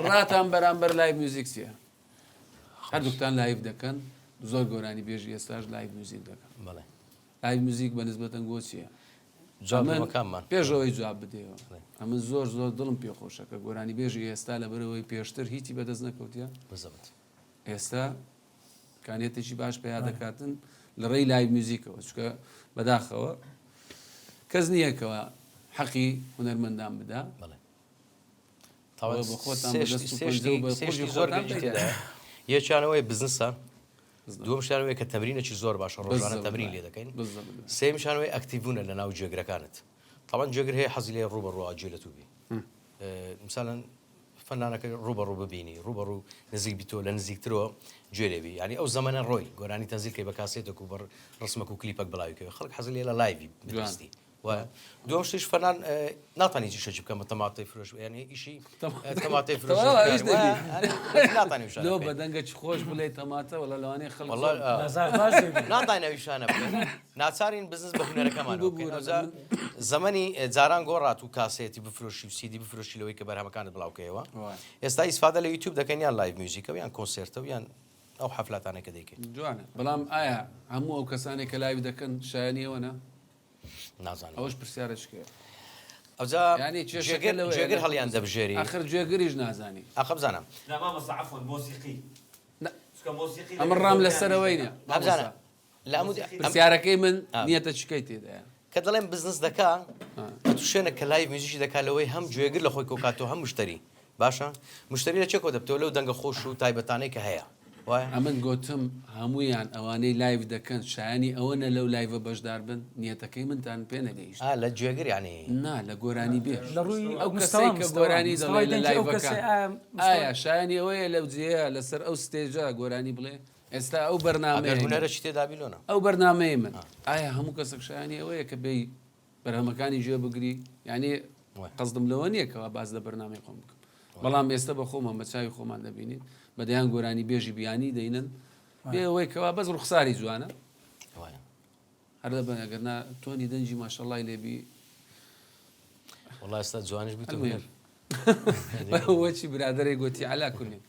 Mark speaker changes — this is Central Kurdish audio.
Speaker 1: ڕاتان بەرامبەر لایڤ موزیک چییە؟ هەردووکتان لایڤ دەکەن زۆر گۆرانی بێژی ئێستاش لایڤ موزیک دەکەن.
Speaker 2: بەڵێ
Speaker 1: لایڤ موزیک بەنسبەتەن گۆ چییە؟
Speaker 2: جوابەکانمان
Speaker 1: پێشەوەی جواب بدەوە. ئەمە زۆر زۆر دڵم پێخۆشەکە گۆرانی بێژی ئێستا لەبەرەوەی پێشتر هیچی بەدەست نەکەوتیە.
Speaker 2: بزەبێت
Speaker 1: ئێستا کانێتێکی باش پێیا دەکاتن لە ڕێی لایڤ موزیکەوە چکە بەداخەوە کەس نییەکەوە حەقی هونەرمەندان بدا.
Speaker 2: بەڵێ یەکیانەوەی بزنسە، دووەم شانەوەی کە تەمرینێکی زۆر باشە ڕۆژانە تەمرین لێ دەکەین، سێم شانەوەی ئەکتیڤونە لە ناو جێگرەکانت. طبعاً جێگر هەیە حەزی لێ ڕوبەڕوو ئاجێ لە تو بی مثالەن فەنانەکە ڕوبەڕوو ببینی ڕوبەڕوو نزیک بیتۆ لە نزیکترەوە گوێ لێبی ینی ئەو زەمانە ڕۆی گۆرانی تەنزیلکەی بە کاسێتێک و بە ڕسمەک و کلیپەک بڵاویکەوە خەڵک حەزی لێ لە لایڤی بویستی وایە. دووەم شتیش فەنان ناتوانانی شەجی بکەم بە تەماتەی فرۆش ینی ئیشی تەماتەی فرۆش ناتوانانی
Speaker 1: لۆ بەدەنگەی خۆش بڵێ تەماتە وەڵا لەوانەیە خەڵک
Speaker 2: ناتوانێت ئەویشانە بکەن ناچارین بزنس بە هونەرەکەمان زەمەنی جاران گۆڕات و کاسێتی بفرۆشی و سیدی بفرۆشی لەوەی کە بەرهەمەکانت بڵاوکەوە. ئێستا ئیسفادە لە یوتیوب دەکەن یان لایڤ موزیکەوە یان کۆنسێرتەوە یان ئەو حەفلاتانێکە دەیکەین.
Speaker 1: جوانە بەڵام ئایا هەموو ئەو کەسانێک کە لایڤ دەکەن شایانیەوەنە؟
Speaker 2: نازانم
Speaker 1: ئەوش پرسیارەشکەیە
Speaker 2: ئەوجا جێگر هەڵیان دەبژێری
Speaker 1: آخر جێگریش نازانی
Speaker 2: ئەخە بزانم
Speaker 1: ئەمە ڕام لەسەرەوەینە
Speaker 2: ئەبزانە
Speaker 1: پرسیارەکەی من نیەتە چکەی تێدایە
Speaker 2: کە دەڵێن بزنس دەکا تو شوێنە کە لایڤ موزیکی دەکات لەوەی هەم جێگر لە خۆی کۆکاتەوە هەم مشتری باشە مشتری لە چێکۆ دەبتەوە لەو دەنگە خۆش و تایبەتانەی کە هەیە
Speaker 1: ئەمن گوتم هەمویان ئەوانەی لایڤ دەکەن شایانی ئەوەنە لەو لایڤە بەشدار بن نیەتەکەی منتان پێ نەگەیشت
Speaker 2: لە جێگر یانی
Speaker 1: نا لە گۆرانی بێ ئەو کەسەی کە گۆرانی دەڵێ لە لایڤەکە ئایا شایانی ئەوەیە لەو جێە لەسەر ئەو ستێژە گۆرانی بڵێ ئێستا ئەو بەرنامەیە
Speaker 2: هونەرەی تێدا بیلۆنە
Speaker 1: ئەو بەرنامەیە من ئایا هەموو کەسێک شایانی ئەوەیە کە بێ بەرهەمەکانی ژێ بگری یعنی قەزدم لەوە نییەکەوە باز لە بەرنامەی خۆم بکەم بەڵام ئێستا بە خۆمان بە چاوی خۆمان دەبینین بەدەیان گۆرانی بێژی بیانی دەینن بێ ئەوەی کەوا بەس ڕوخساری جوانە هەر لە بەنەگەرنا تۆنی دەنجی ماشەڵای لێبی
Speaker 2: وڵای ئێستا جوانش بیت
Speaker 1: وەچی برادەرێک گوتی عەلا کولین